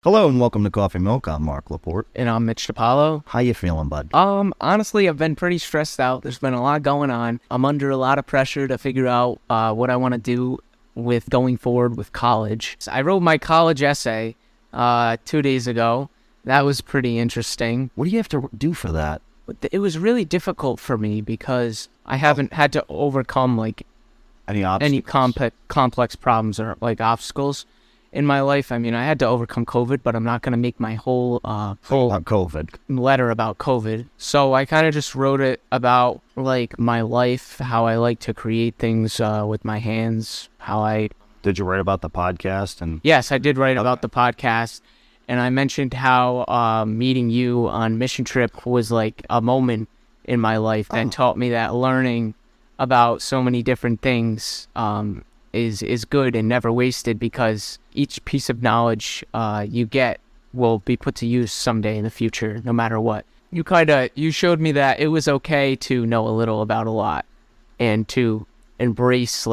Hello and welcome to Coffee Milk. I'm Mark Laporte. And I'm Mitch DiPaolo. How you feeling, bud? Honestly, I've been pretty stressed out. There's been a lot going on. I'm under a lot of pressure to figure out what I want to do with going forward with college. So I wrote my college essay 2 days ago. That was pretty interesting. What do you have to do for that? It was really difficult for me because I haven't had to overcome any complex problems or obstacles in my life. I mean, I had to overcome COVID, but I'm not going to make my whole COVID letter about COVID. So I kind of just wrote it about my life, how I like to create things with my hands, Did you write about the podcast? And yes, I did write about the podcast, and I mentioned how meeting you on mission trip was like a moment in my life that taught me that learning about so many different things is good and never wasted, because each piece of knowledge you get will be put to use someday in the future, no matter what. You showed me that it was okay to know a little about a lot and to embrace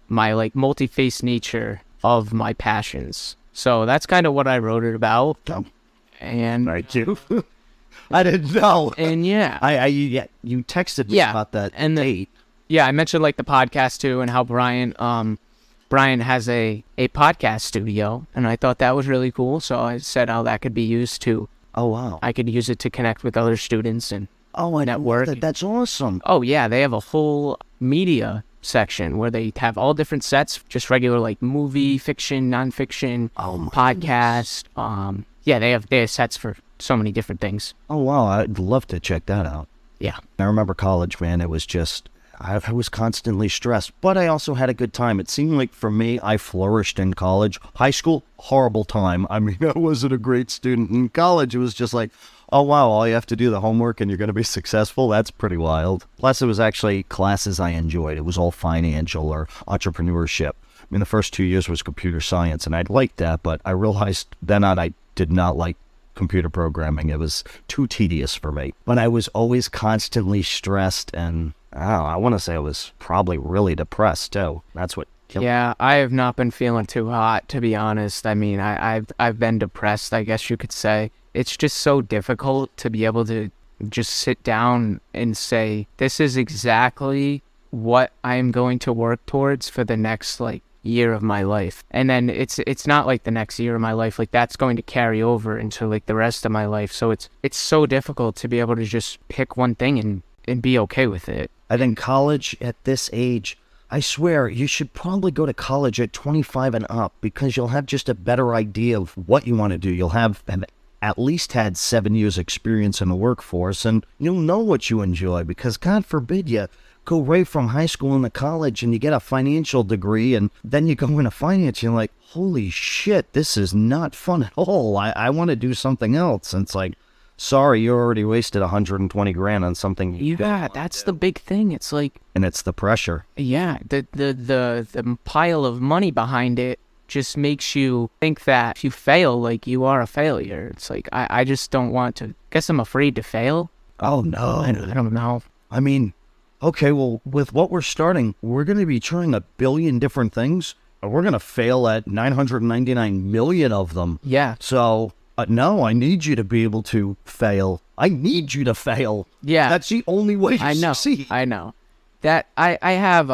my multi-faced nature of my passions. So that's kind of what I wrote it about. Oh. And thank you. I didn't know. And yeah, you texted me about that and date. Yeah, I mentioned the podcast too, and how Brian has a podcast studio, and I thought that was really cool. So I said how that could be used to. Oh wow! I could use it to connect with other students and network. That's awesome. Oh yeah, they have a whole media section where they have all different sets, just regular movie, fiction, nonfiction, podcast. Yeah, they have sets for so many different things. Oh wow, I'd love to check that out. Yeah, I remember college, man. It was just. I was constantly stressed, but I also had a good time. It seemed like for me, I flourished in college. High school, horrible time. I mean, I wasn't a great student. In college, it was just like, oh, wow, all you have to do the homework and you're going to be successful. That's pretty wild. Plus, it was actually classes I enjoyed. It was all financial or entrepreneurship. I mean, the first 2 years was computer science, and I liked that, but I realized then on I did not like computer programming. It was too tedious for me. But I was always constantly stressed, and I want to say I was probably really depressed too. That's what killed me. Yeah, I have not been feeling too hot, to be honest. I mean, I've been depressed, I guess you could say. It's just so difficult to be able to just sit down and say, this is exactly what I'm going to work towards for the next year of my life. And then it's not the next year of my life, that's going to carry over into the rest of my life. So it's so difficult to be able to just pick one thing and be okay with it. I think college at this age, I swear you should probably go to college at 25 and up, because you'll have just a better idea of what you want to do. You'll have at least had 7 years experience in the workforce, and you'll know what you enjoy, because God forbid you go right from high school into college and you get a financial degree and then you go into finance. You're like, holy shit, this is not fun at all. I want to do something else. And it's like, sorry, you already wasted 120 grand on something. Yeah, that's the big thing. It's and it's the pressure. Yeah, the pile of money behind it just makes you think that if you fail, you are a failure. It's I just don't want to. Guess I'm afraid to fail. Oh no, I don't know. I mean, okay, well, with what we're starting, we're going to be trying 1 billion different things, and we're going to fail at 999 million of them. Yeah. So, no, I need you to be able to fail. I need you to fail. Yeah. That's the only way to succeed. I know. That I have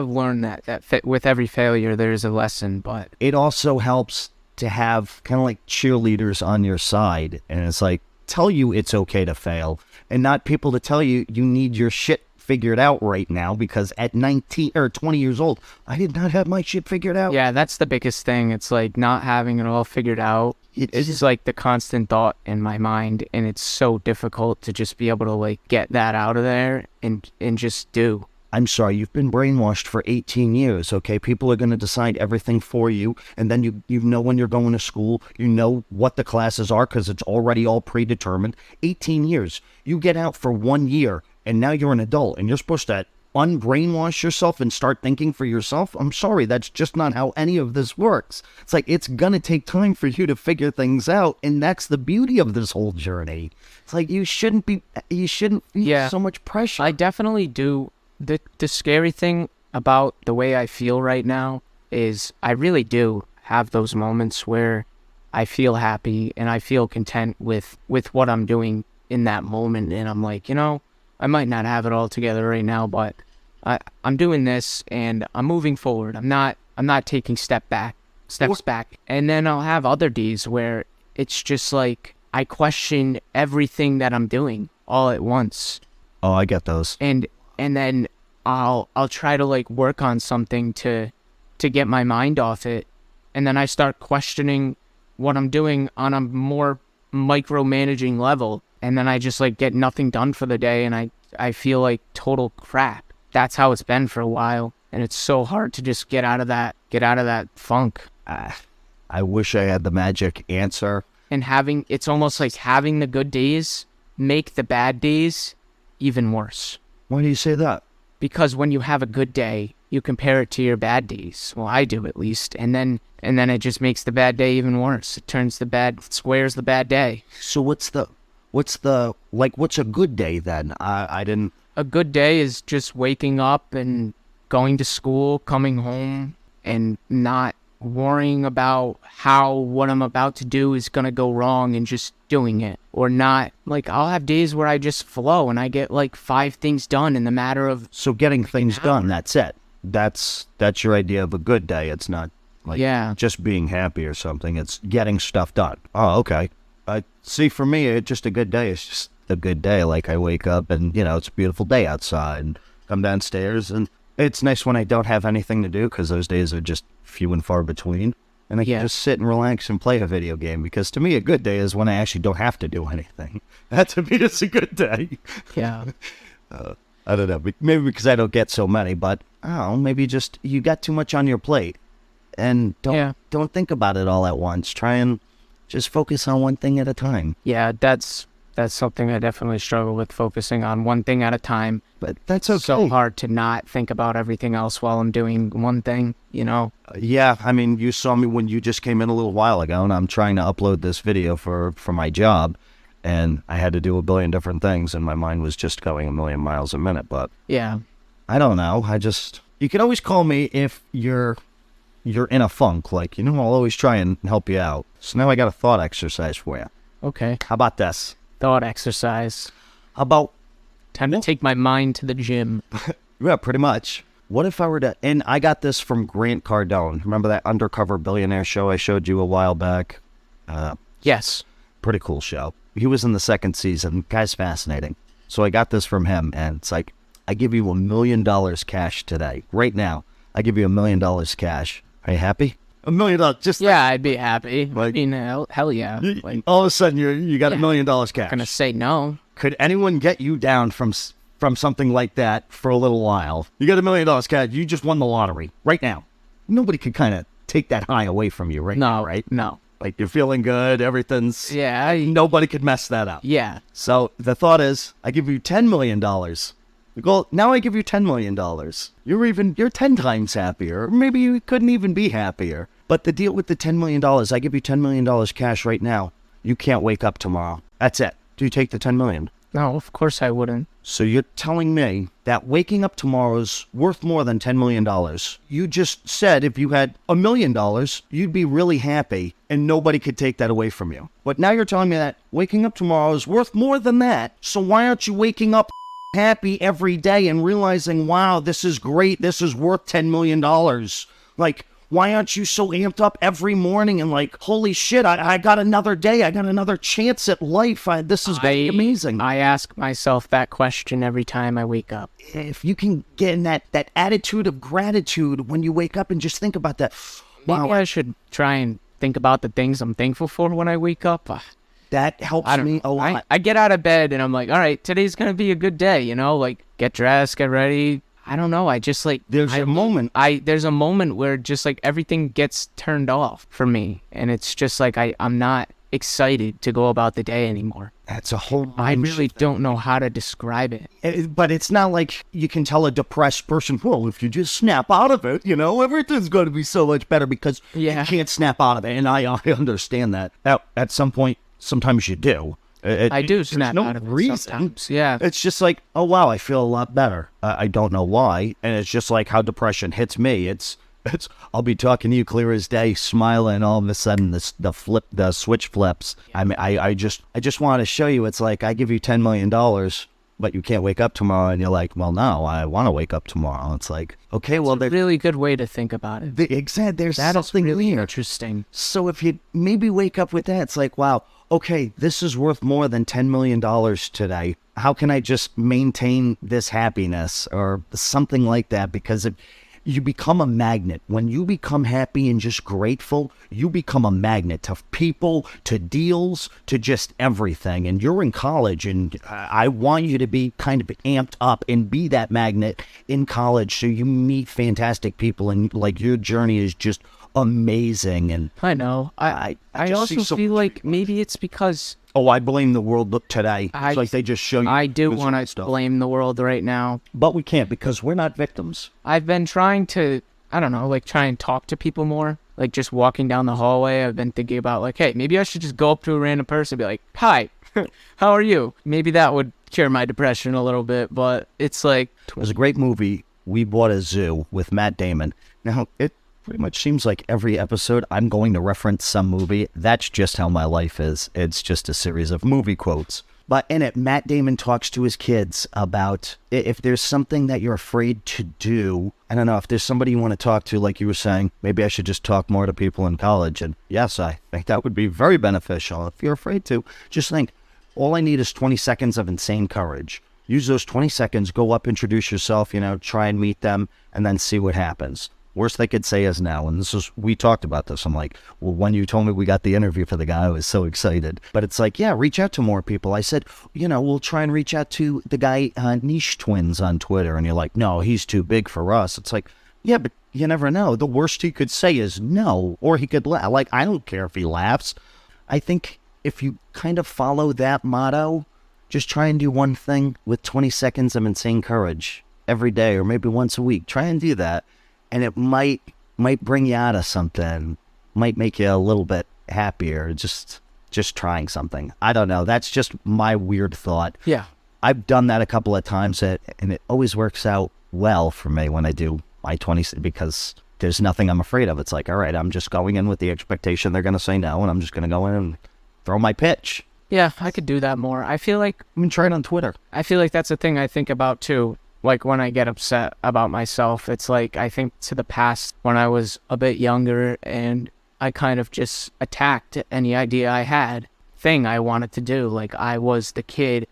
learned that with every failure there's a lesson, but it also helps to have kind of cheerleaders on your side, and it's tell you it's okay to fail, and not people to tell you you need your shit figured out right now, because at 19 or 20 years old, I did not have my shit figured out. Yeah, that's the biggest thing. It's not having it all figured out. It's just the constant thought in my mind, and it's so difficult to just be able to get that out of there and just do. I'm sorry, you've been brainwashed for 18 years, okay? People are going to decide everything for you, and then you know when you're going to school, you know what the classes are because it's already all predetermined. 18 years. You get out for 1 year, and now you're an adult, and you're supposed to unbrainwash yourself and start thinking for yourself. I'm sorry, that's just not how any of this works. It's it's going to take time for you to figure things out, and that's the beauty of this whole journey. It's you shouldn't feel so much pressure. I definitely do. The scary thing about the way I feel right now is I really do have those moments where I feel happy and I feel content with what I'm doing in that moment. And I'm like, I might not have it all together right now, but I'm doing this and I'm moving forward. I'm not taking steps back. And then I'll have other days where it's just like I question everything that I'm doing all at once. Oh, I get those. And then I'll try to like work on something to get my mind off it. And then I start questioning what I'm doing on a more micromanaging level. And then I just like get nothing done for the day. And I feel like total crap. That's how it's been for a while. And it's so hard to just get out of that funk. I wish I had the magic answer. And it's almost like having the good days make the bad days even worse. Why do you say that? Because when you have a good day, you compare it to your bad days. Well, I do at least. And then it just makes the bad day even worse. It squares the bad day. So what's a good day then? I didn't. A good day is just waking up and going to school, coming home, and not worrying about how what I'm about to do is going to go wrong and just doing it. Or not, like, I'll have days where I just flow and I get like 5 things done in the matter of... So getting things done, that's it. That's your idea of a good day. It's not like just being happy or something. It's getting stuff done. Oh, okay. See, for me, just a good day is just a good day. Like, I wake up and, it's a beautiful day outside and come downstairs. And it's nice when I don't have anything to do because those days are just few and far between. And I can just sit and relax and play a video game because to me, a good day is when I actually don't have to do anything. That to me is a good day. Yeah. I don't know. Maybe because I don't get so many, but maybe just you got too much on your plate. And don't think about it all at once. Try and just focus on one thing at a time. Yeah, that's something I definitely struggle with, focusing on one thing at a time. But that's okay. It's so hard to not think about everything else while I'm doing one thing, Yeah, I mean, you saw me when you just came in a little while ago, and I'm trying to upload this video for my job, and I had to do a billion different things, and my mind was just going a million miles a minute, but... Yeah. I don't know, you can always call me if you're in a funk, like, I'll always try and help you out. So now I got a thought exercise for you. Okay. How about this? Thought exercise. How about... Time to take my mind to the gym. Yeah, pretty much. What if I were to... And I got this from Grant Cardone. Remember that Undercover Billionaire show I showed you a while back? Yes. Pretty cool show. He was in the 2nd season. Guy's fascinating. So I got this from him, and it's like, I give you $1 million cash today. Right now, I give you $1 million cash. Are you happy? $1 million, just... Yeah, I'd be happy. Like, hell yeah. Like, all of a sudden, you got $1 million cash. Gonna say no. Could anyone get you down from something like that for a little while? You got $1 million cash. You just won the lottery right now. Nobody could kind of take that high away from you now, right? No. Like, you're feeling good. Everything's... Yeah. Nobody could mess that up. Yeah. So the thought is, I give you $10 million. Now I give you $10 million. You're 10 times happier. Maybe you couldn't even be happier. But the deal with the $10 million, I give you $10 million cash right now. You can't wake up tomorrow. That's it. Do you take the $10 million? No, of course I wouldn't. So you're telling me that waking up tomorrow's worth more than $10 million. You just said if you had $1 million, you'd be really happy and nobody could take that away from you. But now you're telling me that waking up tomorrow is worth more than that. So why aren't you waking up happy every day and realizing, wow, this is great. This is worth $10 million. Like, why aren't you so amped up every morning and like, holy shit, I got another day. I got another chance at life. This is going to be amazing. I ask myself that question every time I wake up. If you can get in that attitude of gratitude when you wake up and just think about that. Maybe I should try and think about the things I'm thankful for when I wake up. That helps me a lot. I get out of bed and I'm like, all right, today's going to be a good day, like get dressed, get ready. I don't know. I just like... There's a moment where just like everything gets turned off for me. And it's just like I'm not excited to go about the day anymore. That's a whole... I really don't know how to describe it. But it's not like you can tell a depressed person, well, if you just snap out of it, everything's going to be so much better because you can't snap out of it. And I understand that. At some point, sometimes you do. I do snap out of it sometimes. Yeah. It's just like, oh, wow, I feel a lot better. I don't know why. And it's just like how depression hits me. It's I'll be talking to you clear as day, smiling. All of a sudden, the switch flips. I mean, I just want to show you. It's like I give you $10 million, but you can't wake up tomorrow, and you're like, well, no, I want to wake up tomorrow. It's like, okay, well, That's a really good way to think about it. Exactly. There's That is something really here. interesting. So if you maybe wake up with that, it's like, wow, okay, this is worth more than $10 million today. How can I just maintain this happiness or something like that? Because you become a magnet. When you become happy and just grateful, you become a magnet to people, to deals, to just everything. And you're in college, and I want you to be kind of amped up and be that magnet in college so you meet fantastic people, and like your journey is just amazing. And I know. I just see also so feel much like maybe it's because I blame the world today. It's like they just show you. I do this want to stuff. blame the world right now. But we can't because we're not victims. I've been trying to, I don't know, like try and talk to people more. Like just walking down the hallway, I've been thinking about like, hey, maybe I should just go up to a random person and be like, hi, how are you? Maybe that would cure my depression a little bit. But it's like, It was a great movie. We Bought a Zoo with Matt Damon. Now, it pretty much seems like every episode I'm going to reference some movie. That's just how my life is. It's just a series of movie quotes. But in it, Matt Damon talks to his kids about if there's something that you're afraid to do. I don't know, if there's somebody you want to talk to, like you were saying, maybe I should just talk more to people in college. And yes, I think that would be very beneficial. If you're afraid to, just think, all I need is 20 seconds of insane courage. Use those 20 seconds, go up, introduce yourself, try and meet them, and then see what happens. Worst they could say is no. And we talked about this. I'm like, well, when you told me we got the interview for the guy, I was so excited. But it's like, yeah, reach out to more people. I said, we'll try and reach out to the guy, Niche Twins on Twitter. And you're like, no, he's too big for us. It's like, yeah, but you never know. The worst he could say is no, or he could laugh. Like, I don't care if he laughs. I think if you kind of follow that motto, just try and do one thing with 20 seconds of insane courage every day, or maybe once a week. Try and do that. And it might bring you out of something, might make you a little bit happier, just trying something. I don't know. That's just my weird thought. yeah. I've done that a couple of times, and it always works out well for me when I do my 20, because there's nothing I'm afraid of. It's like, all right, I'm just going in with the expectation they're going to say no, and I'm just going to go in and throw my pitch. Yeah, I could do that more. I feel like Try it on Twitter. I feel like that's a thing I think about too. Like when I get upset about myself, it's like I think to the past when I was a bit younger and I kind of just attacked any idea I had, thing I wanted to do. Like I was the kid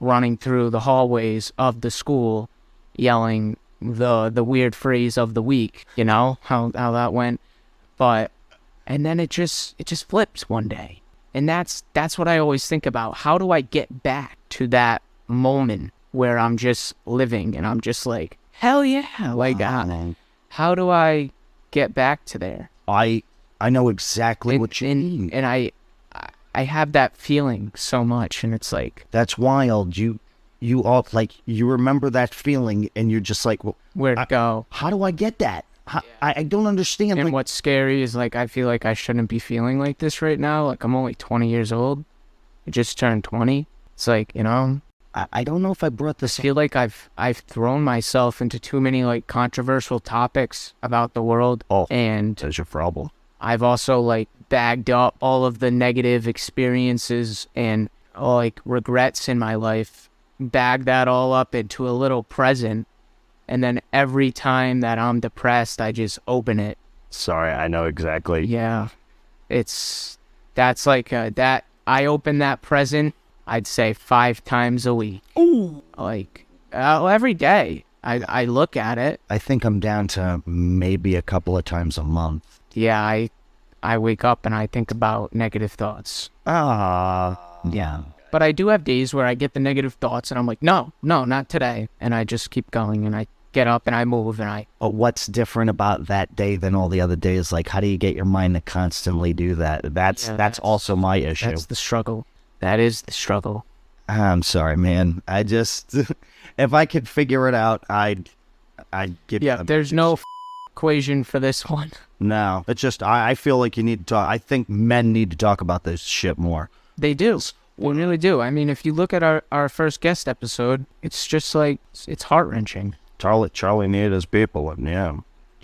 running through the hallways of the school yelling the weird phrase of the week, how that went. And then it just flips one day. And that's what I always think about. How do I get back to that moment where I'm just living and I'm just like, hell yeah. Like, how do I get back to there? I know exactly what you mean. And I have that feeling so much. And it's like, That's wild. You all, like, you remember that feeling and you're just like, well, where'd it go? how do I get that? I don't understand. And Like, what's scary is like, I feel like I shouldn't be feeling like this right now. Like I'm only 20 years old. I just turned 20. It's like, I don't know if I brought this I feel like I've thrown myself into too many like controversial topics about the world. And as your problem. I've also like bagged up all of the negative experiences and like regrets in my life, bagged that all up into a little present. And then every time that I'm depressed, I just open it. Sorry, I know exactly. Yeah. That's like that. I open that present, I'd say 5 times a week. Ooh. Like every day I look at it. I think I'm down to maybe a couple of times a month. Yeah, I wake up and I think about negative thoughts. Yeah. But I do have days where I get the negative thoughts and I'm like, no, not today. And I just keep going and I get up and I move and I... What's different about that day than all the other days? Like, how do you get your mind to constantly do that? That's also my issue. That's the struggle. That is the struggle. I'm sorry, man. I just... if I could figure it out, I'd give... Yeah, there's no equation for this one. No, it's just, I feel like you need to talk. I think men need to talk about this shit more. They do. We really do. I mean, if you look at our first guest episode, it's just like, it's heart-wrenching. Charlie needed his people, and yeah.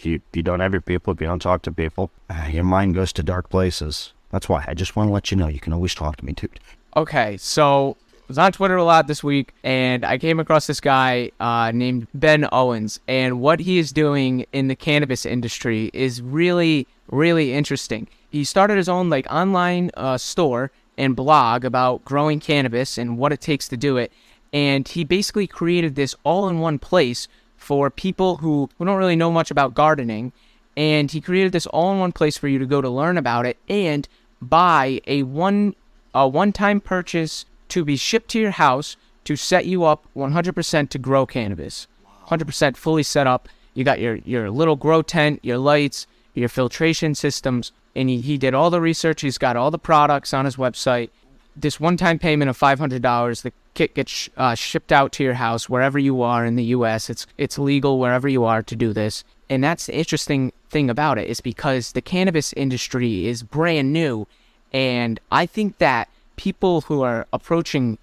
you don't have your people, if you don't talk to people, your mind goes to dark places. That's why I just want to let you know you can always talk to me, dude. Okay, so I was on Twitter a lot this week, and I came across this guy named Ben Owens, and what he is doing in the cannabis industry is really, really interesting. He started his own online store and blog about growing cannabis and what it takes to do it, and he basically created this all-in-one place for people who don't really know much about gardening, and he created this all-in-one place for you to go to learn about it and buy a one-time purchase to be shipped to your house to set you up 100% to grow cannabis. 100% fully set up. You got your little grow tent, your lights, your filtration systems, and he did all the research. He's got all the products on his website. This one-time payment of $500, the kit gets shipped out to your house wherever you are in the U.S. It's legal wherever you are to do this. And that's the interesting thing about it, is because the cannabis industry is brand new, and I think that people who are approaching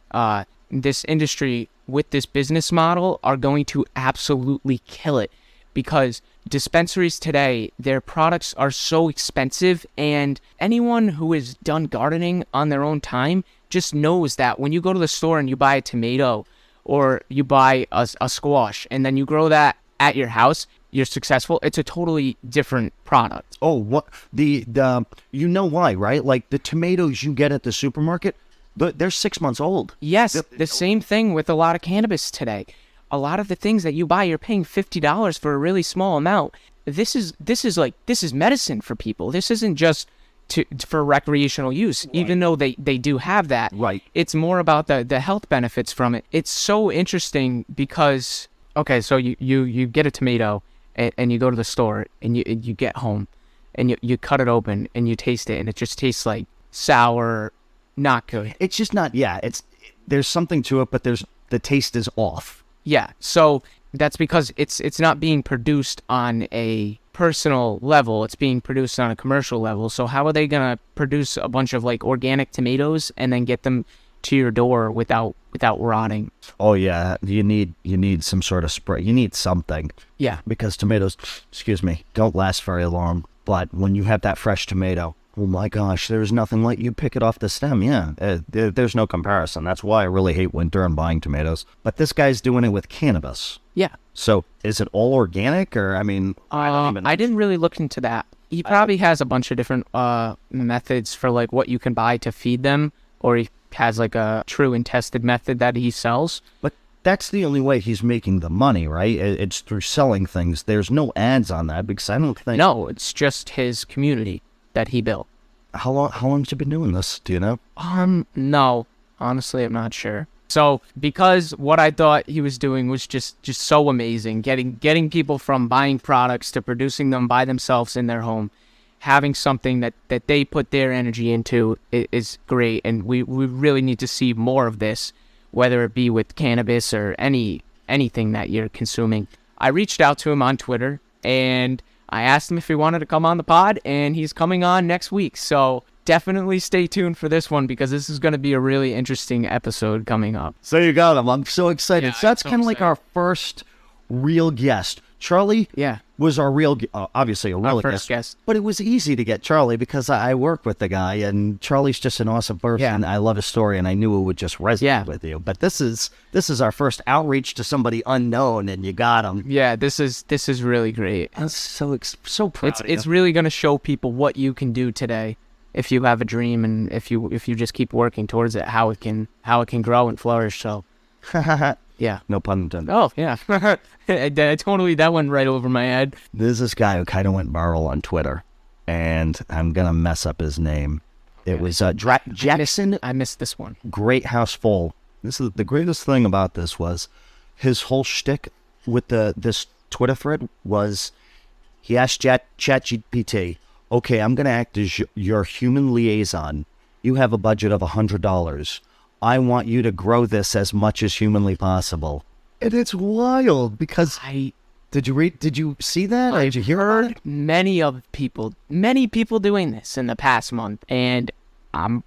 this industry with this business model are going to absolutely kill it, because dispensaries today, their products are so expensive, and anyone who has done gardening on their own time just knows that when you go to the store and you buy a tomato or you buy a squash and then you grow that at your house, you're successful. It's a totally different product. Oh, what the you know why, right? Like the tomatoes you get at the supermarket, they're 6 months old. Yes, the same thing with a lot of cannabis today. A lot of the things that you buy, you're paying $50 for a really small amount. This is medicine for people. This isn't just for recreational use, right. Even though they do have that. Right. It's more about the health benefits from it. It's so interesting because, okay, so you get a tomato and you go to the store and you get home and you cut it open and you taste it and it just tastes like sour, not good. It's just not, there's something to it, but the taste is off. Yeah, so that's because it's not being produced on a personal level. It's being produced on a commercial level. So how are they going to produce a bunch of organic tomatoes and then get them to your door without rotting? Oh yeah, you need some sort of spray. You need something. Yeah. Because tomatoes, don't last very long. But when you have that fresh tomato, oh my gosh, there's nothing like you pick it off the stem. Yeah, there's no comparison. That's why I really hate winter and buying tomatoes. But this guy's doing it with cannabis. Yeah. So is it all organic, or I don't even know. I didn't really look into that. He probably has a bunch of different methods for what you can buy to feed them, or he has a true and tested method that he sells. But that's the only way he's making the money, right? It's through selling things. There's no ads on that, because I don't think... No, it's just his community that he built. How long have you been doing this? Do you know? No. Honestly, I'm not sure. So, because what I thought he was doing was just so amazing, getting people from buying products to producing them by themselves in their home, having something that they put their energy into is great, and we really need to see more of this, whether it be with cannabis or anything that you're consuming. I reached out to him on Twitter, and I asked him if he wanted to come on the pod, and he's coming on next week. So definitely stay tuned for this one, because this is going to be a really interesting episode coming up. So you got him. I'm so excited. Yeah, so that's kind of like our first real guest. Charlie was our real, obviously a real guest. But it was easy to get Charlie because I work with the guy, and Charlie's just an awesome person. Yeah. I love his story, and I knew it would just resonate with you. But this is our first outreach to somebody unknown, and you got him. Yeah, this is really great. I'm so proud. It's really going to show people what you can do today if you have a dream, and if you just keep working towards it, how it can grow and flourish. So. Yeah. No pun intended. Oh, yeah. That went right over my head. There's this guy who kind of went viral on Twitter, and I'm going to mess up his name. It was Jackson. I missed this one. Great House Full. This is the greatest thing about this was his whole shtick with this Twitter thread was he asked ChatGPT, okay, I'm going to act as your human liaison. You have a budget of $100. I want you to grow this as much as humanly possible. And it's wild because did you see that? Did you hear it? Many people doing this in the past month, and I'm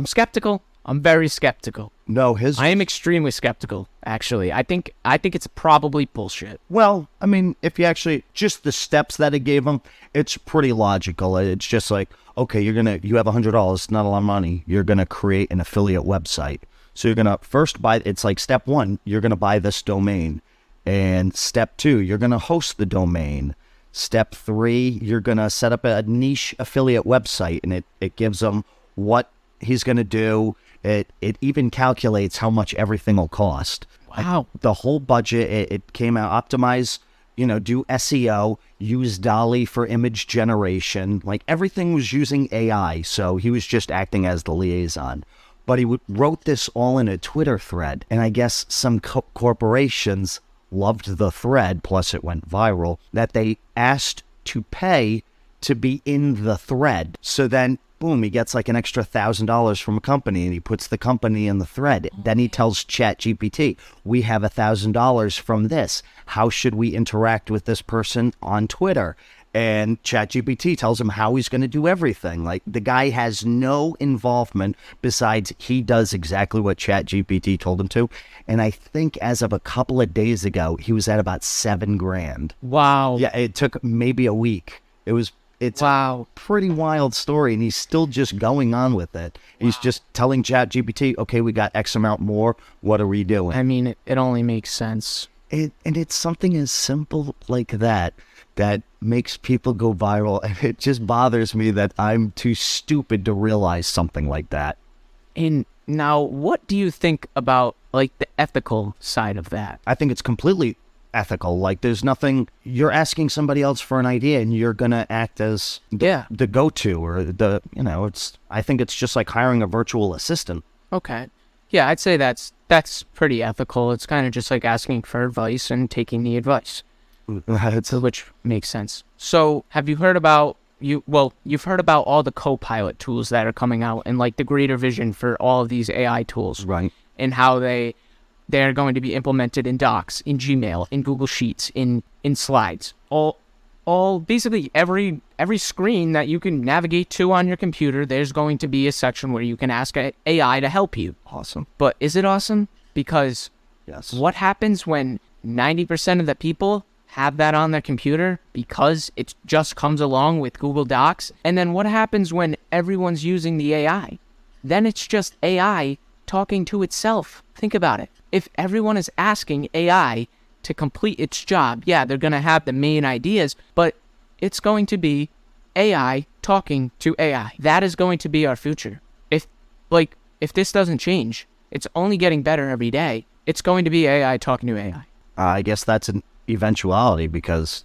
skeptical. I'm very skeptical. No, I am extremely skeptical, actually. I think it's probably bullshit. Well, I mean, if you actually, just the steps that it gave him, it's pretty logical. It's just like, okay, you have $100, not a lot of money. You're going to create an affiliate website. So you're going to first buy, it's like step 1, you're going to buy this domain. And step 2, you're going to host the domain. Step 3, you're going to set up a niche affiliate website, and it gives him what he's going to do. It even calculates how much everything will cost. Wow. The whole budget, it came out, optimize, do SEO, use DALL-E for image generation. Like, everything was using AI, so he was just acting as the liaison. But he wrote this all in a Twitter thread, and I guess some corporations loved the thread, plus it went viral, that they asked to pay to be in the thread. So then, boom, he gets like an extra $1,000 from a company, and he puts the company in the thread. Then he tells ChatGPT, we have $1,000 from this. How should we interact with this person on Twitter? And ChatGPT tells him how he's going to do everything. Like, the guy has no involvement besides he does exactly what ChatGPT told him to. And I think as of a couple of days ago, he was at about $7,000. Wow. Yeah, it took maybe a week. It's wow. a pretty wild story, and he's still just going on with it. Wow. He's just telling ChatGPT, okay, we got X amount more. What are we doing? I mean, it only makes sense. And it's something as simple like that makes people go viral, and it just bothers me that I'm too stupid to realize something like that. And now, what do you think about, like, the ethical side of that? I think it's completely ethical. Like, there's nothing, you're asking somebody else for an idea, and you're going to act as the go-to, or I think it's just like hiring a virtual assistant. Okay. Yeah, I'd say that's pretty ethical. It's kind of just like asking for advice and taking the advice. Which makes sense. So, have you heard about you've heard about all the Copilot tools that are coming out, and like the greater vision for all of these AI tools, right? And how they're going to be implemented in Docs, in Gmail, in Google Sheets, in Slides, all basically every screen that you can navigate to on your computer. There's going to be a section where you can ask AI to help you. Awesome. But is it awesome? Because yes. What happens when 90% of the people have that on their computer because it just comes along with Google Docs? And then what happens when everyone's using the AI? Then it's just AI talking to itself. Think about it. If everyone is asking AI to complete its job, yeah, they're going to have the main ideas, but it's going to be AI talking to AI. That is going to be our future. If this doesn't change, it's only getting better every day. It's going to be AI talking to AI. I guess that's an eventuality, because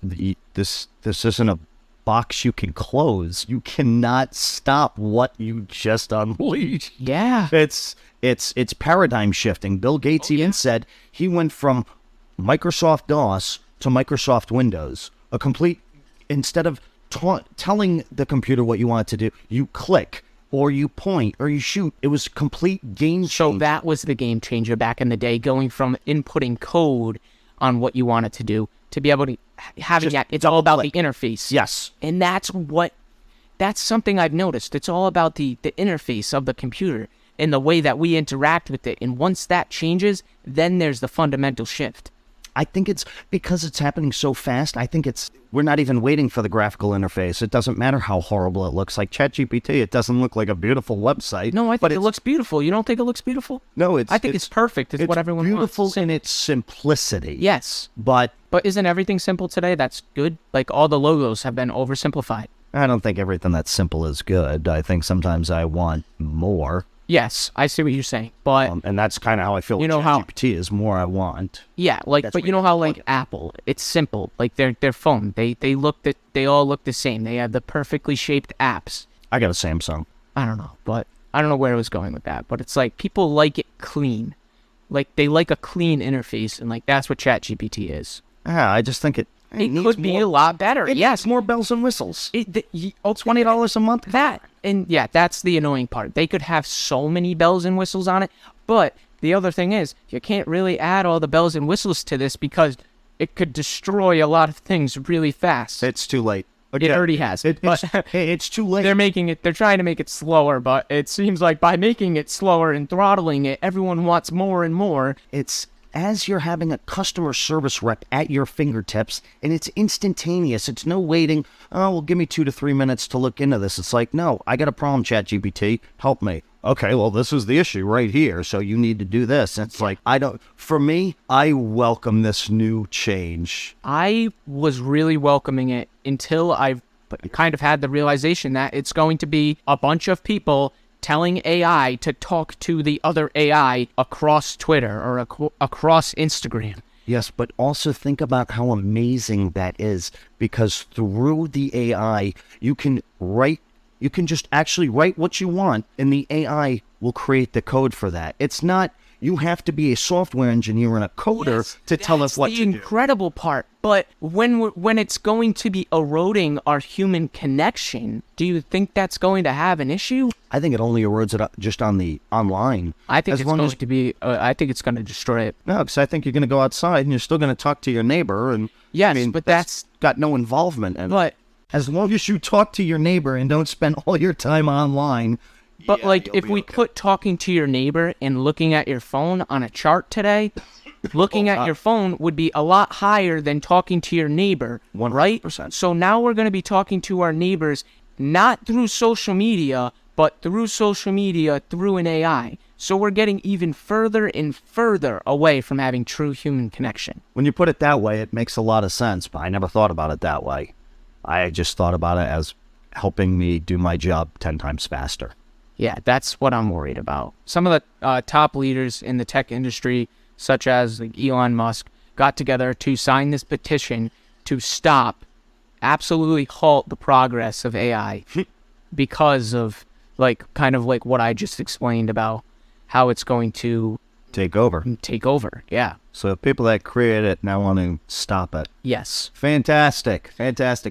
this isn't a box you can close. You cannot stop what you just unleashed. Yeah. It's paradigm shifting. Bill Gates even said he went from Microsoft DOS to Microsoft Windows. A complete, instead of telling the computer what you want to do, you click, or you point, or you shoot. It was complete game changer. So that was the game changer back in the day, going from inputting code on what you want it to do to be able to having that. It's all about the interface. Yes. And that's something I've noticed. It's all about the interface of the computer and the way that we interact with it. And once that changes, then there's the fundamental shift. I think it's because it's happening so fast. I think we're not even waiting for the graphical interface. It doesn't matter how horrible it looks. Like ChatGPT, it doesn't look like a beautiful website. No, I think it looks beautiful. You don't think it looks beautiful? No, I think it's perfect. It's what everyone beautiful wants. in its simplicity. Yes. But isn't everything simple today? That's good. Like, all the logos have been oversimplified. I don't think everything that's simple is good. I think sometimes I want more. Yes, I see what you're saying, but and that's kind of how I feel. You know how ChatGPT is more I want. Yeah, like, but you know how, like, Apple, it's simple. Like, their phone, they all look the same. They have the perfectly shaped apps. I got a Samsung. I don't know, but I don't know where I was going with that. But it's like, people like it clean. Like, they like a clean interface, and like, that's what ChatGPT is. Yeah, I just think it could be a lot better. Yes, more bells and whistles. $20 a month. And yeah, that's the annoying part. They could have so many bells and whistles on it, but the other thing is, you can't really add all the bells and whistles to this because it could destroy a lot of things really fast. It's too late. It already has. It's too late. They're trying to make it slower, but it seems like by making it slower and throttling it, everyone wants more and more. It's as you're having a customer service rep at your fingertips, and it's instantaneous. It's no waiting. Oh, well, give me 2 to 3 minutes to look into this. It's like, no, I got a problem, ChatGPT. Help me. Okay, well, this is the issue right here, so you need to do this. It's like, for me, I welcome this new change. I was really welcoming it until I've kind of had the realization that it's going to be a bunch of people telling AI to talk to the other AI across Twitter or across Instagram. Yes, but also think about how amazing that is, because through the AI, you can just actually write what you want, and the AI will create the code for that. It's not, you have to be a software engineer and a coder to tell us what to do. That's the incredible part. But when it's going to be eroding our human connection, do you think that's going to have an issue? I think it only erodes it just on the online. I think it's going to destroy it. No, because I think you're going to go outside and you're still going to talk to your neighbor. And yes, but that's got no involvement in it. But as long as you talk to your neighbor and don't spend all your time online. But if we put talking to your neighbor and looking at your phone on a chart today, looking at your phone would be a lot higher than talking to your neighbor, 100%. right? So now we're going to be talking to our neighbors not through social media, but through social media through an AI. So we're getting even further and further away from having true human connection. When you put it that way, it makes a lot of sense, but I never thought about it that way. I just thought about it as helping me do my job 10 times faster. Yeah, that's what I'm worried about. Some of the top leaders in the tech industry, such as like Elon Musk, got together to sign this petition to absolutely halt the progress of AI because of kind of what I just explained about how it's going to take over. Yeah. So the people that created it now want to stop it. Yes. Fantastic.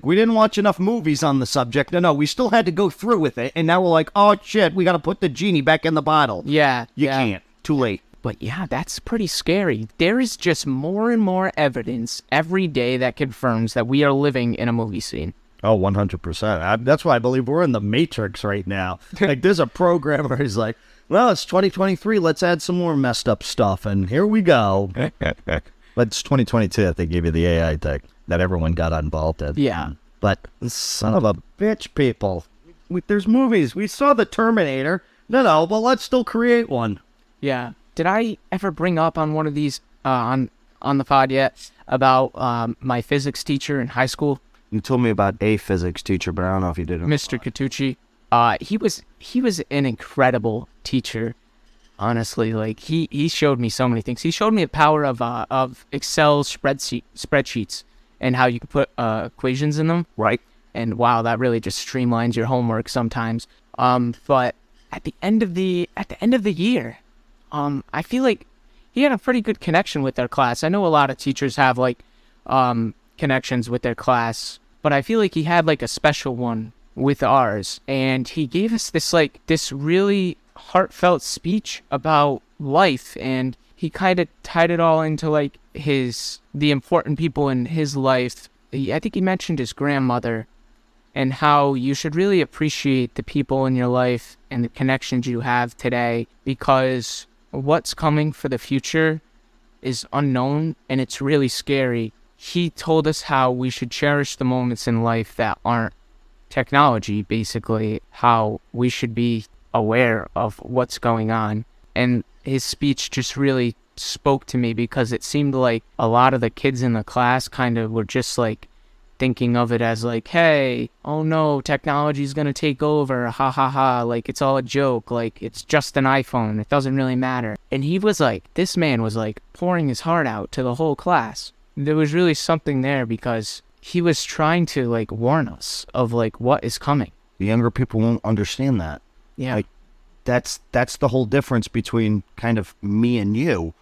We didn't watch enough movies on the subject. No, we still had to go through with it. And now we're like, oh shit, we got to put the genie back in the bottle. Yeah. You can't. Too late. But yeah, that's pretty scary. There is just more and more evidence every day that confirms that we are living in a movie scene. Oh, 100%. That's why I believe we're in the Matrix right now. There's a programmer who's like, well, it's 2023. Let's add some more messed up stuff. And here we go. But it's 2022 that they gave you the AI tech that everyone got involved in. Yeah. But son of a bitch, people. There's movies. We saw the Terminator. No, but let's still create one. Yeah. Did I ever bring up on one of these on the pod yet about my physics teacher in high school? You told me about a physics teacher, but I don't know if you did. Mr. Catucci. He was an incredible teacher. Honestly, he showed me so many things. He showed me the power of Excel spreadsheets and how you can put equations in them. Right. And wow, that really just streamlines your homework sometimes. But at the end of the year, I feel like he had a pretty good connection with their class. I know a lot of teachers have connections with their class, but I feel like he had a special one with ours, and he gave us this really heartfelt speech about life, and he kind of tied it all into the important people in his life. I think he mentioned his grandmother and how you should really appreciate the people in your life and the connections you have today, because what's coming for the future is unknown and it's really scary. He told us how we should cherish the moments in life that aren't technology, basically, how we should be aware of what's going on. And his speech just really spoke to me, because it seemed like a lot of the kids in the class kind of were just thinking of it as hey, oh no, technology's gonna take over, ha ha ha, it's all a joke, it's just an iPhone, it doesn't really matter. And he was this man was pouring his heart out to the whole class. There was really something there, because he was trying to warn us of what is coming. The younger people won't understand that. Yeah. That's the whole difference between kind of me and you.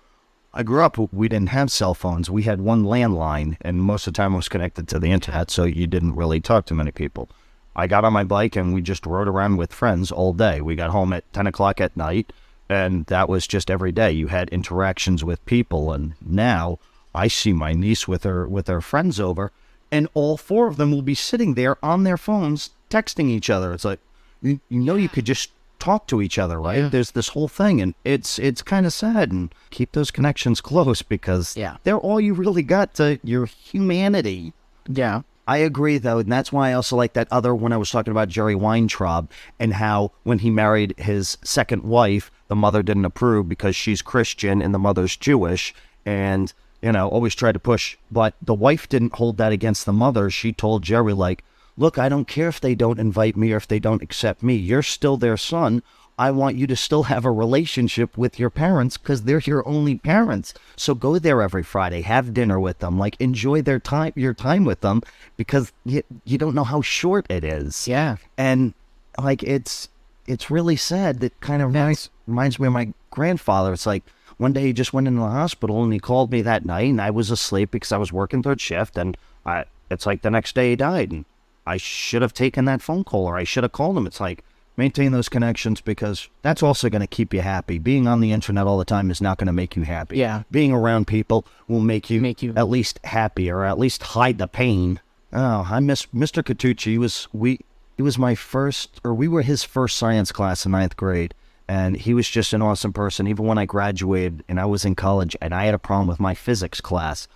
I grew up, we didn't have cell phones. We had one landline, and most of the time it was connected to the internet, so you didn't really talk to many people. I got on my bike and we just rode around with friends all day. We got home at 10 o'clock at night, and that was just every day. You had interactions with people, and now I see my niece with her friends over, and all 4 of them will be sitting there on their phones texting each other. It's like, you know, you could just talk to each other, right? Yeah. There's this whole thing, and it's kind of sad. And keep those connections close, because they're all you really got to your humanity. Yeah. I agree, though, and that's why I also like that other when I was talking about Jerry Weintraub, and how when he married his second wife, the mother didn't approve because she's Christian and the mother's Jewish, and, you know, always tried to push. But the wife didn't hold that against the mother. She told Jerry, like, look, I don't care if they don't invite me or if they don't accept me. You're still their son. I want you to still have a relationship with your parents because they're your only parents. So go there every Friday, have dinner with them, like enjoy your time with them, because you don't know how short it is. Yeah. And like it's really sad. That kind of reminds me of my grandfather. It's like one day he just went into the hospital and he called me that night, and I was asleep because I was working third shift, and it's like the next day he died, and I should have taken that phone call, or I should have called him. It's like, maintain those connections, because that's also going to keep you happy. Being on the internet all the time is not going to make you happy. Yeah. Being around people will make you at least happy, or at least hide the pain. Oh, I miss Mr. Catucci. We were his first science class in 9th grade. And he was just an awesome person. Even when I graduated and I was in college and I had a problem with my physics class,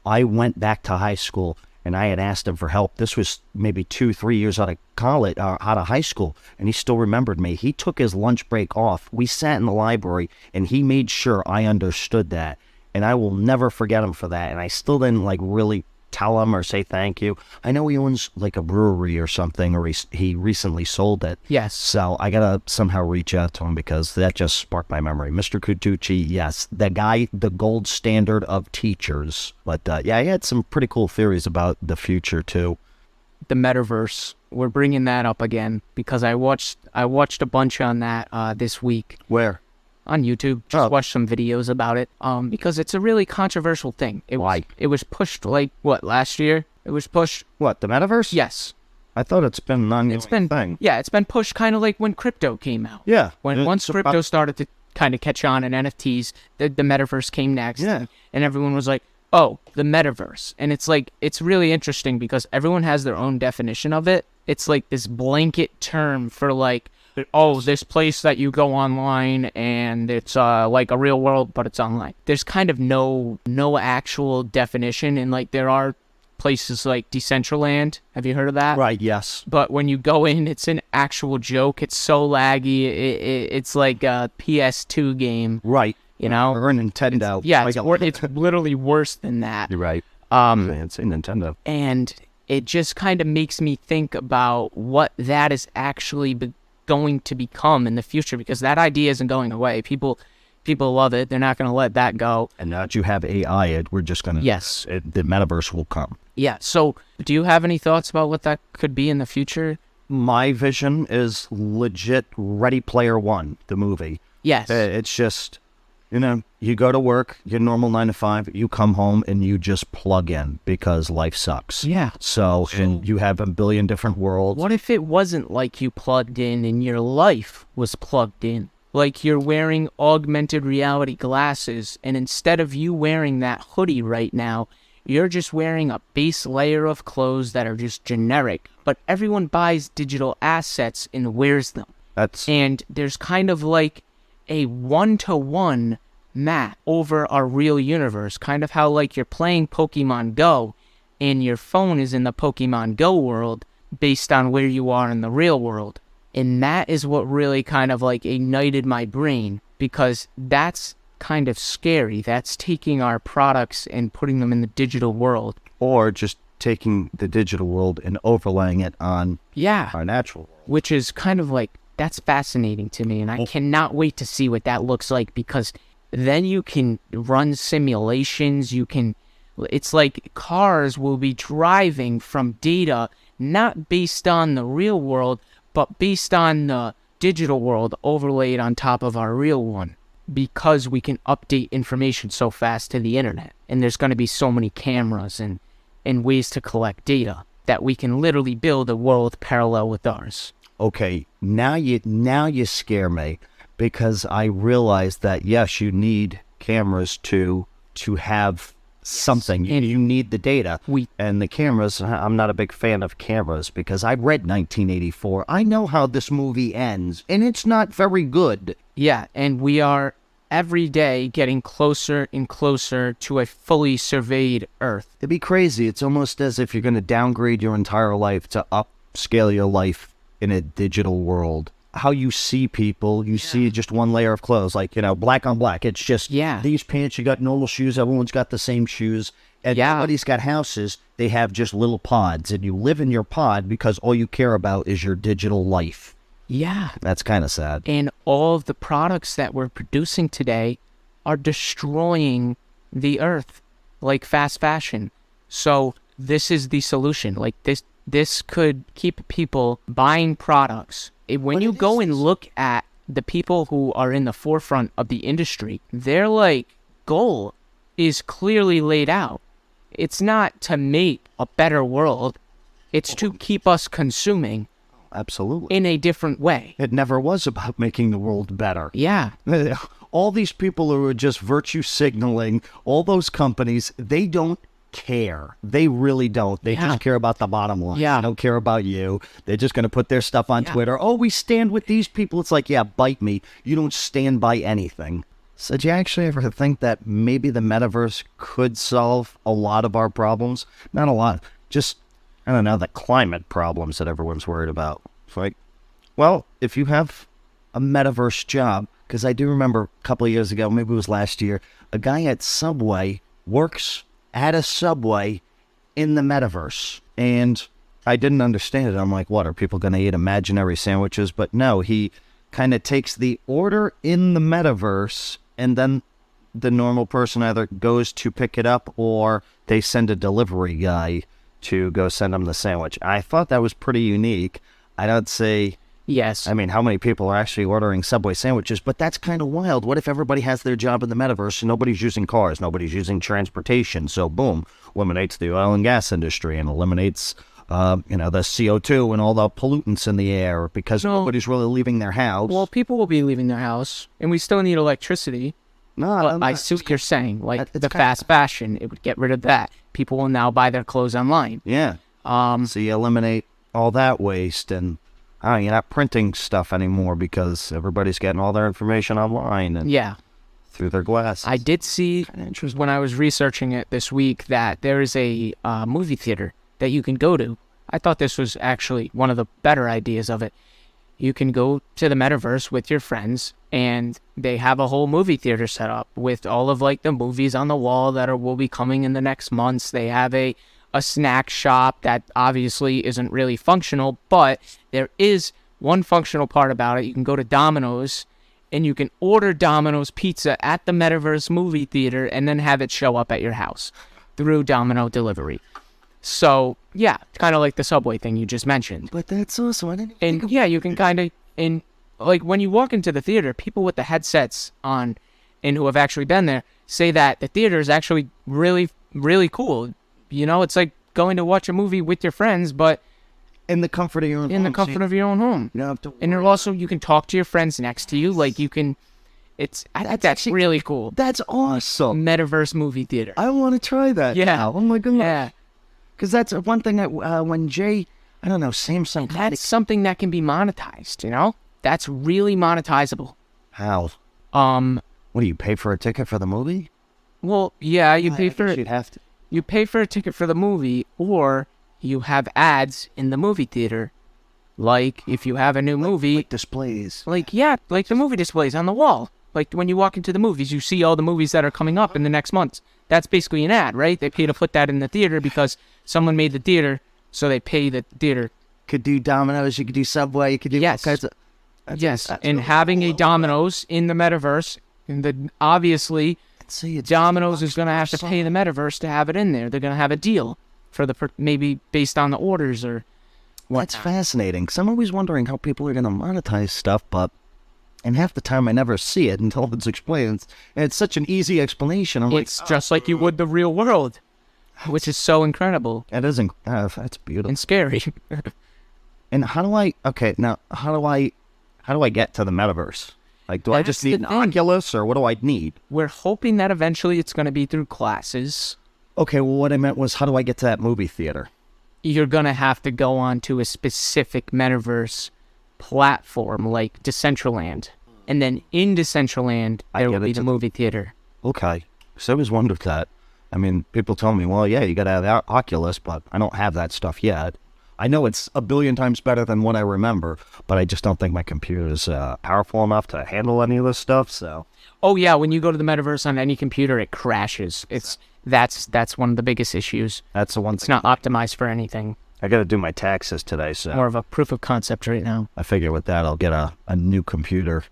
I went back to high school and I had asked him for help. This was maybe 2-3 years out of college, out of high school, and he still remembered me. He took his lunch break off. We sat in the library, and he made sure I understood that, and I will never forget him for that. And I still didn't like really tell him or say thank you. I know he owns like a brewery or something, or he recently sold it. Yes. So I gotta somehow reach out to him, because that just sparked my memory. Mr. Catucci, yes, the guy, the gold standard of teachers. But yeah, he had some pretty cool theories about the future too. The Metaverse. We're bringing that up again because I watched a bunch on that this week. Where? On YouTube. Just watched some videos about it. Because it's a really controversial thing. Why? It was pushed last year? It was pushed. What, the Metaverse? Yes. I thought it's been an ongoing thing. Yeah, it's been pushed kind of like when crypto came out. Yeah. Once crypto started to kind of catch on, and NFTs, the Metaverse came next. Yeah. And everyone was like, oh, the Metaverse. And it's like, it's really interesting because everyone has their own definition of it. It's like this blanket term for like, oh, this place that you go online and it's like a real world, but it's online. There's kind of no actual definition, and like there are places like Decentraland. Have you heard of that? Right, yes. But when you go in, it's an actual joke. It's so laggy. It's like a PS2 game. Right. You know? Or a Nintendo. It's literally worse than that. You're right. It's a Nintendo. And it just kind of makes me think about what that is actually going to become in the future, because that idea isn't going away. People love it. They're not going to let that go. And now that you have AI, we're just going to... Yes. The Metaverse will come. Yeah. So do you have any thoughts about what that could be in the future? My vision is legit Ready Player One, the movie. Yes. It's just... You know, you go to work, your normal 9 to 5, you come home and you just plug in because life sucks. Yeah. So and you have a billion different worlds. What if it wasn't like you plugged in and your life was plugged in? Like you're wearing augmented reality glasses, and instead of you wearing that hoodie right now, you're just wearing a base layer of clothes that are just generic, but everyone buys digital assets and wears them. And there's kind of like a one-to-one map over our real universe, kind of how like you're playing Pokemon Go and your phone is in the Pokemon Go world based on where you are in the real world. And that is what really kind of like ignited my brain, because that's kind of scary. That's taking our products and putting them in the digital world. Or just taking the digital world and overlaying it on our natural world. Which is kind of like, that's fascinating to me, and I cannot wait to see what that looks like, because then you can run simulations. It's like cars will be driving from data not based on the real world, but based on the digital world overlaid on top of our real one, because we can update information so fast to the internet, and there's going to be so many cameras and ways to collect data that we can literally build a world parallel with ours. Okay, now you scare me, because I realize that yes, you need cameras to have something. And you need the data. we- And the cameras, I'm not a big fan of cameras because I read 1984. I know how this movie ends, and it's not very good. Yeah, and we are every day getting closer and closer to a fully surveyed Earth. It'd be crazy. It's almost as if you're going to downgrade your entire life to upscale your life in a digital world. How you see people, you see just one layer of clothes, like, black on black. It's just these pants, you got normal shoes, everyone's got the same shoes. And everybody's got houses, they have just little pods. And you live in your pod because all you care about is your digital life. Yeah. That's kind of sad. And all of the products that we're producing today are destroying the Earth, like fast fashion. So this is the solution. Like this could keep people buying products. When you go and look at the people who are in the forefront of the industry, their goal is clearly laid out. It's not to make a better world. It's to keep us consuming. Absolutely. In a different way. It never was about making the world better. Yeah. All these people who are just virtue signaling, all those companies, they don't care. They really don't. They just care about the bottom line. Yeah. They don't care about you. They're just going to put their stuff on Twitter. Oh, we stand with these people. It's like, yeah, bite me. You don't stand by anything. So do you actually ever think that maybe the metaverse could solve a lot of our problems? Not a lot. Just, I don't know, the climate problems that everyone's worried about. It's like, well, if you have a metaverse job, because I do remember a couple of years ago, maybe it was last year, a guy at Subway works at a Subway in the metaverse. And I didn't understand it. I'm like, what, are people going to eat imaginary sandwiches? But no, he kind of takes the order in the metaverse, and then the normal person either goes to pick it up or they send a delivery guy to go send them the sandwich. I thought that was pretty unique. I don't say... Yes. I mean, how many people are actually ordering Subway sandwiches? But that's kind of wild. What if everybody has their job in the metaverse and nobody's using cars, nobody's using transportation? So, boom, eliminates the oil and gas industry and eliminates, the CO2 and all the pollutants in the air because nobody's really leaving their house. Well, people will be leaving their house, and we still need electricity. No, I see what you're saying. Like the fast fashion, it would get rid of that. People will now buy their clothes online. Yeah. So you eliminate all that waste and... you're not printing stuff anymore because everybody's getting all their information online and through their glasses. I did see when I was researching it this week that there is a movie theater that you can go to. I thought this was actually one of the better ideas of it. You can go to the metaverse with your friends, and they have a whole movie theater set up with all of the movies on the wall that will be coming in the next months. They have a snack shop that obviously isn't really functional, but there is one functional part about it. You can go to Domino's and you can order Domino's pizza at the Metaverse movie theater and then have it show up at your house through Domino delivery. So, yeah, kind of like the Subway thing you just mentioned. But that's awesome. I didn't And yeah, you can kind of, and when you walk into the theater, people with the headsets on and who have actually been there say that the theater is actually really, really cool. It's like going to watch a movie with your friends, but in the comfort of your own home. In the comfort of your own home. You don't have to worry. And also, you can talk to your friends next to you. Like, you can... I think that's really cool. That's awesome. Metaverse movie theater. I want to try that now. Oh, my goodness. Yeah. Because that's one thing that when Jay... I don't know, Samsung... That's something that can be monetized, That's really monetizable. How? What do you pay for a ticket for the movie? Well, yeah, you pay for it. You'd have to... You pay for a ticket for the movie, or you have ads in the movie theater. Like, if you have a new movie... Like displays. Like the movie displays on the wall. Like, when you walk into the movies, you see all the movies that are coming up in the next month. That's basically an ad, right? They pay to put that in the theater because someone made the theater, so they pay the theater. Could do Domino's, you could do Subway, you could do all kinds of... That's and having a Domino's in the metaverse, obviously... Domino's is going to have to pay the metaverse to have it in there. They're going to have a deal for maybe based on the orders or whatnot. That's fascinating. So I'm always wondering how people are going to monetize stuff, and half the time I never see it until it's explained. And it's such an easy explanation. It's just like you would the real world, which is so incredible. It isn't. That's beautiful and scary. And how do I get to the metaverse? Like, do I just need an Oculus, or what do I need? We're hoping that eventually it's going to be through classes. Okay, well, what I meant was, how do I get to that movie theater? You're going to have to go onto a specific metaverse platform like Decentraland. And then in Decentraland, there will be the movie theater. Okay. So I always wondered that. I mean, people tell me, well, yeah, you got to have that Oculus, but I don't have that stuff yet. I know it's a billion times better than what I remember, but I just don't think my computer is powerful enough to handle any of this stuff, so... Oh, yeah, when you go to the metaverse on any computer, it crashes. That's one of the biggest issues. That's the one It's not optimized for anything. I got to do my taxes today, so... More of a proof of concept right now. I figure with that, I'll get a new computer,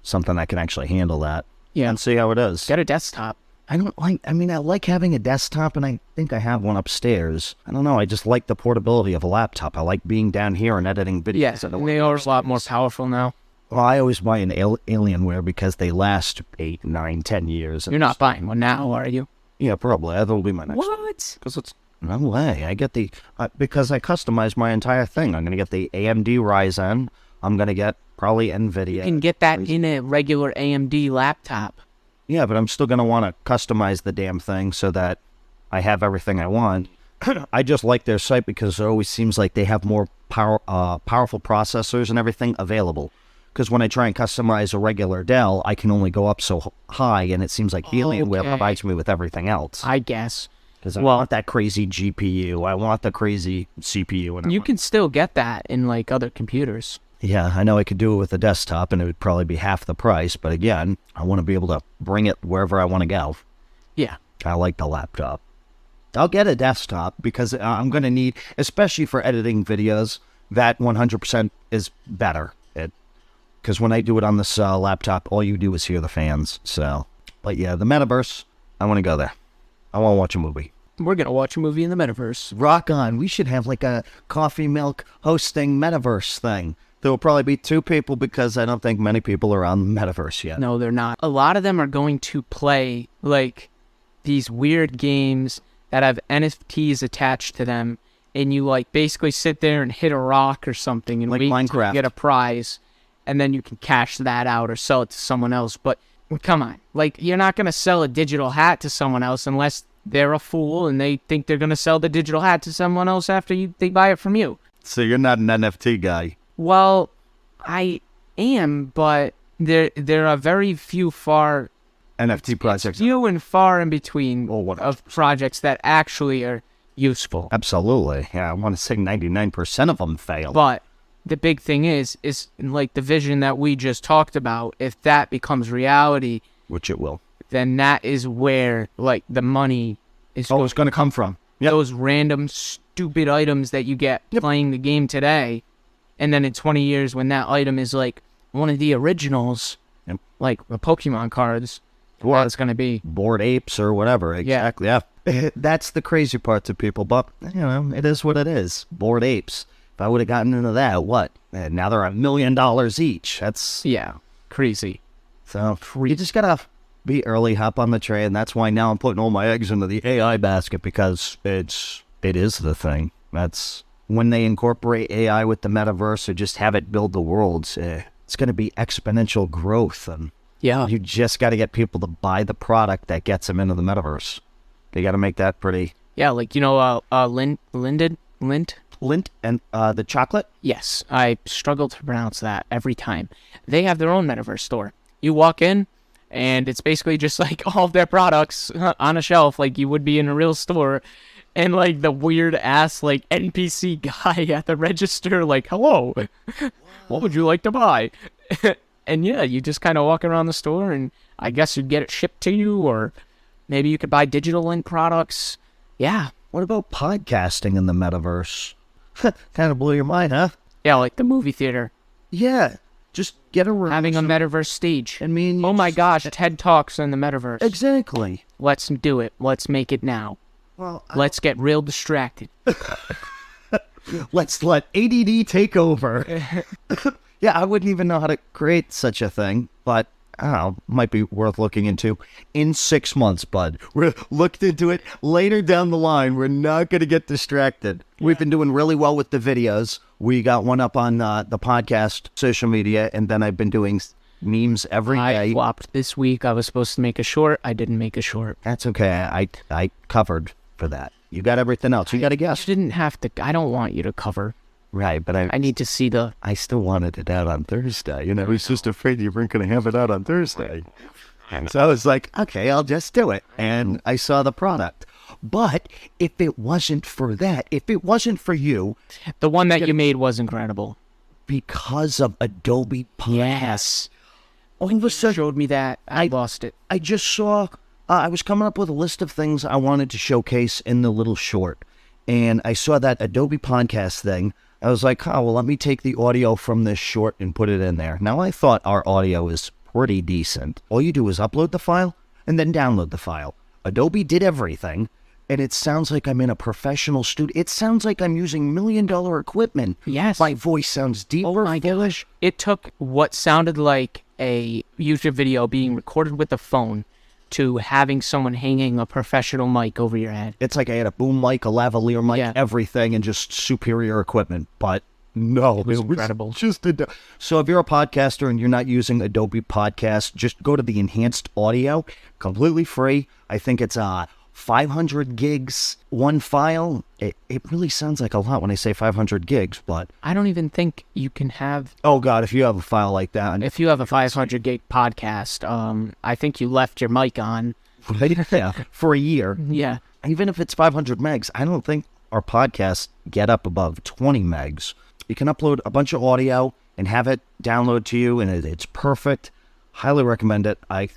something that can actually handle that. Yeah. And see how it is. Get a desktop. I like having a desktop, and I think I have one upstairs. I don't know, I just like the portability of a laptop. I like being down here and editing videos. Yes, and they are a lot more powerful now. Well, I always buy an Alienware because they last 8, 9, 10 years. You're not buying one now, are you? Yeah, probably. That'll be my next one. What? Because it's... No way. I get the... because I customize my entire thing. I'm going to get the AMD Ryzen. I'm going to get probably NVIDIA. You can get that in a regular AMD laptop. Yeah, but I'm still going to want to customize the damn thing so that I have everything I want. I just like their site because it always seems like they have more powerful processors and everything available. Because when I try and customize a regular Dell, I can only go up so high, and it seems like Alienware provides me with everything else. I guess. Because I want that crazy GPU. I want the crazy CPU. And you can still get that in, like, other computers. Yeah, I know I could do it with a desktop, and it would probably be half the price. But again, I want to be able to bring it wherever I want to go. Yeah. I like the laptop. I'll get a desktop because I'm going to need, especially for editing videos, that 100% is better. Because when I do it on this laptop, all you do is hear the fans. So, but yeah, the Metaverse, I want to go there. I want to watch a movie. We're going to watch a movie in the Metaverse. Rock on. We should have like a coffee milk hosting Metaverse thing. There will probably be 2 people because I don't think many people are on the Metaverse yet. No, they're not. A lot of them are going to play like these weird games that have NFTs attached to them. And you like basically sit there and hit a rock or something and like wait Minecraft. to get a prize. And then you can cash that out or sell it to someone else. But come on, like you're not going to sell a digital hat to someone else unless they're a fool and they think they're going to sell the digital hat to someone else after they buy it from you. So you're not an NFT guy. Well, I am, but there are very few NFT projects. Few and far in between of projects that actually are useful. Absolutely. Yeah, I want to say 99% of them fail. But the big thing is like the vision that we just talked about, if that becomes reality, which it will, then that is where like the money is it's going to come from. Yep. Those random stupid items that you get playing the game today, and then in 20 years when that item is like one of the originals, like the Pokemon cards, what it's going to be. Bored apes or whatever. Exactly. Yeah. That's the crazy part to people, but you know, it is what it is. Bored apes. If I would have gotten into that, what? Now they're $1 million each. That's... Yeah, crazy. So, you just gotta be early, hop on the train. That's why now I'm putting all my eggs into the AI basket, because it is the thing. That's... When they incorporate AI with the Metaverse or just have it build the worlds, it's gonna be exponential growth. And yeah, you just gotta get people to buy the product that gets them into the Metaverse. They gotta make that pretty... Yeah, like, you know, Lint and the chocolate? Yes, I struggle to pronounce that every time. They have their own Metaverse store. You walk in, and it's basically just like all of their products on a shelf, like you would be in a real store. And like the weird ass like NPC guy at the register, like, hello, what would you like to buy? And yeah, you just kind of walk around the store, and I guess you'd get it shipped to you, or maybe you could buy digital Link products. Yeah. What about podcasting in the Metaverse? Kind of blew your mind, huh? Yeah, like the movie theater. Yeah, just get around. Having a Metaverse stage. I mean... Oh my gosh, TED Talks in the Metaverse. Exactly. Let's do it. Let's make it now. Well, let's get real distracted. Let's let ADD take over. Yeah, I wouldn't even know how to create such a thing, but... I don't know, might be worth looking into in 6 months, bud. We're looked into it later down the line. We're not going to get distracted. Yeah. We've been doing really well with the videos. We got one up on the podcast, social media, and then I've been doing memes every day. I flopped this week. I was supposed to make a short. I didn't make a short. That's okay. I covered for that. You got everything else. You got to guess. You didn't have to. I don't want you to cover. Right, but I need to see the. I still wanted it out on Thursday. You know, I was just afraid you weren't going to have it out on Thursday. So I was like, okay, I'll just do it. And I saw the product. But if it wasn't for that, if it wasn't for you, The one that you made was incredible. because of Adobe Podcast, Yes. all of a sudden, Showed me that. I lost it. I just saw, I was coming up with a list of things I wanted to showcase in the little short. And I saw that Adobe Podcast thing. I was like, oh, well, let me take the audio from this short and put it in there. Now, I thought our audio is pretty decent. All you do is upload the file and then download the file. Adobe did everything, and it sounds like I'm in a professional studio. It sounds like I'm using $1 million equipment. Yes. My voice sounds deeper. Oh my gosh. It took what sounded like a YouTube video being recorded with a phone to having someone hanging a professional mic over your head. It's like I had a boom mic, a lavalier mic, Yeah. everything, and just superior equipment. But no, it was incredible. So if you're a podcaster and you're not using Adobe Podcast, just go to the enhanced audio, completely free. I think it's 500 gigs, one file. It really sounds like a lot when I say 500 gigs, but I don't even think you can have, oh God, if you have a file like that, if you have a 500 gig podcast, I think you left your mic on. yeah, for a year, Yeah. even if it's 500 megs, I don't think our podcasts get up above 20 megs. You can upload a bunch of audio and have it download to you, and it's perfect. Highly recommend it. I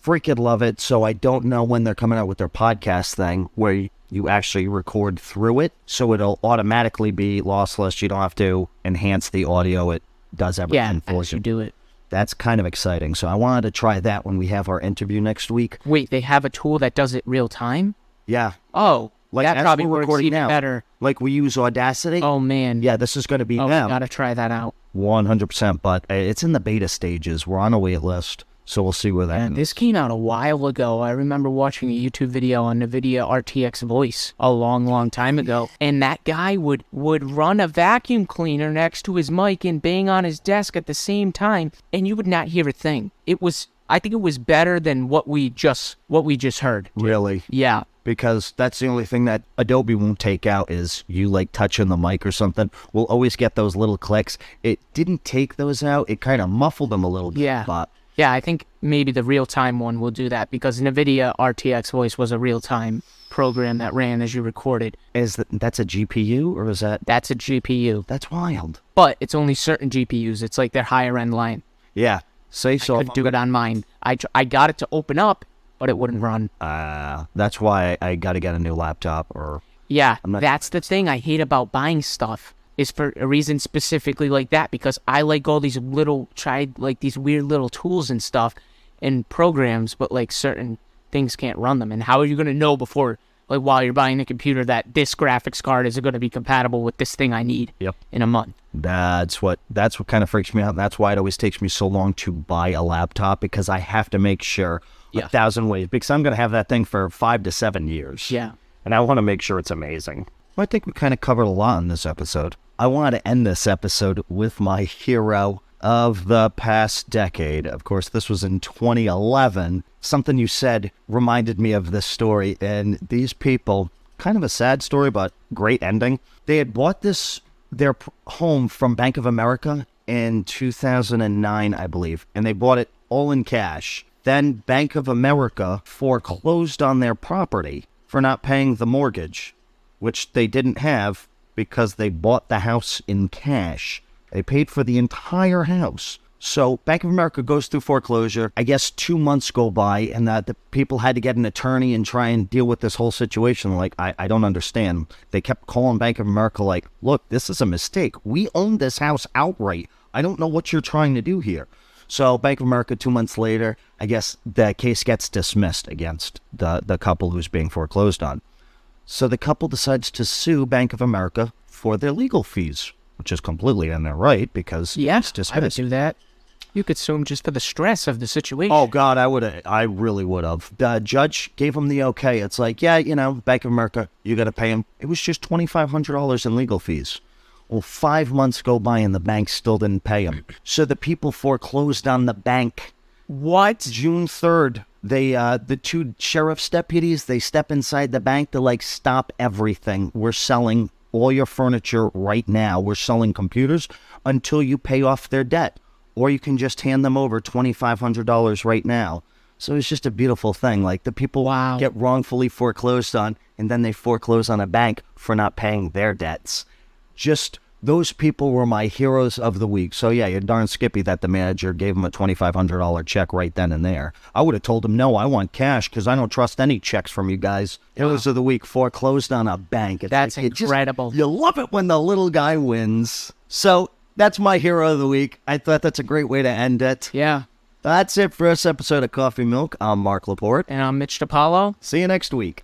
freaking love it. So I don't know when they're coming out with their podcast thing where you actually record through it, so it'll automatically be lossless. You don't have to enhance the audio. It does Yeah, everything for as you. you do it. That's kind of exciting. So I wanted to try that when we have our interview next week. Wait, they have a tool that does it real time? Yeah. Oh, Like that as probably we're works recording even now. better. Like we use Audacity. Oh, man. Yeah, this is going to be Oh, them. gotta try that out. 100%, but it's in the beta stages. We're on a wait list, so we'll see where that And goes. this came out a while ago. I remember watching a YouTube video on NVIDIA RTX Voice a long, long time ago. And that guy would run a vacuum cleaner next to his mic and bang on his desk at the same time, and you would not hear a thing. I think it was better than what we just heard. Really? Yeah. Because that's the only thing that Adobe won't take out is you like touching the mic or something. We'll always get those little clicks. It didn't take those out. It kind of muffled them a little bit. Yeah. But Yeah, I think maybe the real-time one will do that because NVIDIA RTX Voice was a real-time program that ran as you recorded. that's a GPU or is that? That's a GPU. That's wild. But it's only certain GPUs. It's like their higher-end line. Yeah. Say so. Couldn't do it on mine. I got it to open up, but it wouldn't run. That's why I got to get a new laptop or. Yeah, not- that's the thing I hate about buying stuff is for a reason specifically like that because I like all these these weird little tools and stuff and programs, but like certain things can't run them. And how are you going to know before, like while you're buying a computer that this graphics card is going to be compatible with this thing I need in a month? That's what kind of freaks me out. That's why it always takes me so long to buy a laptop because I have to make sure 1,000 ways because I'm going to have that thing for 5 to 7 years. Yeah. And I want to make sure it's amazing. Well, I think we kind of covered a lot in this episode. I want to end this episode with my hero of the past decade. Of course, this was in 2011. Something you said reminded me of this story. And these people, kind of a sad story, but great ending. They had bought their home from Bank of America in 2009, I believe. And they bought it all in cash. Then Bank of America foreclosed on their property for not paying the mortgage, which they didn't have because they bought the house in cash. They paid for the entire house. So Bank of America goes through foreclosure. I guess 2 months go by and the people had to get an attorney and try and deal with this whole situation. Like, I don't understand. They kept calling Bank of America like, look, this is a mistake. We own this house outright. I don't know what you're trying to do here. So Bank of America, 2 months later, I guess the case gets dismissed against the couple who's being foreclosed on. So the couple decides to sue Bank of America for their legal fees, which is completely in their right because Yes, it's I would dismissed. do that. You could sue him just for the stress of the situation. Oh, God, I really would have. The judge gave him the okay. It's like, yeah, Bank of America, you got to pay him. It was just $2,500 in legal fees. Well, 5 months go by and the bank still didn't pay him. So the people foreclosed on the bank What? June 3rd the two sheriff's deputies, they step inside the bank. They're like, stop everything. We're selling all your furniture right now. We're selling computers until you pay off their debt. Or you can just hand them over $2,500 right now. So it's just a beautiful thing. Like, the people get wrongfully foreclosed on, and then they foreclose on a bank for not paying their debts. Just those people were my heroes of the week. So yeah, you're darn skippy that the manager gave him a $2,500 check right then and there. I would have told him, no, I want cash because I don't trust any checks from you guys. Heroes of the week, foreclosed on a bank. That's incredible. You love it when the little guy wins. So that's my hero of the week. I thought that's a great way to end it. Yeah. That's it for this episode of Coffee Milk. I'm Mark Laporte. And I'm Mitch DiPaolo. See you next week.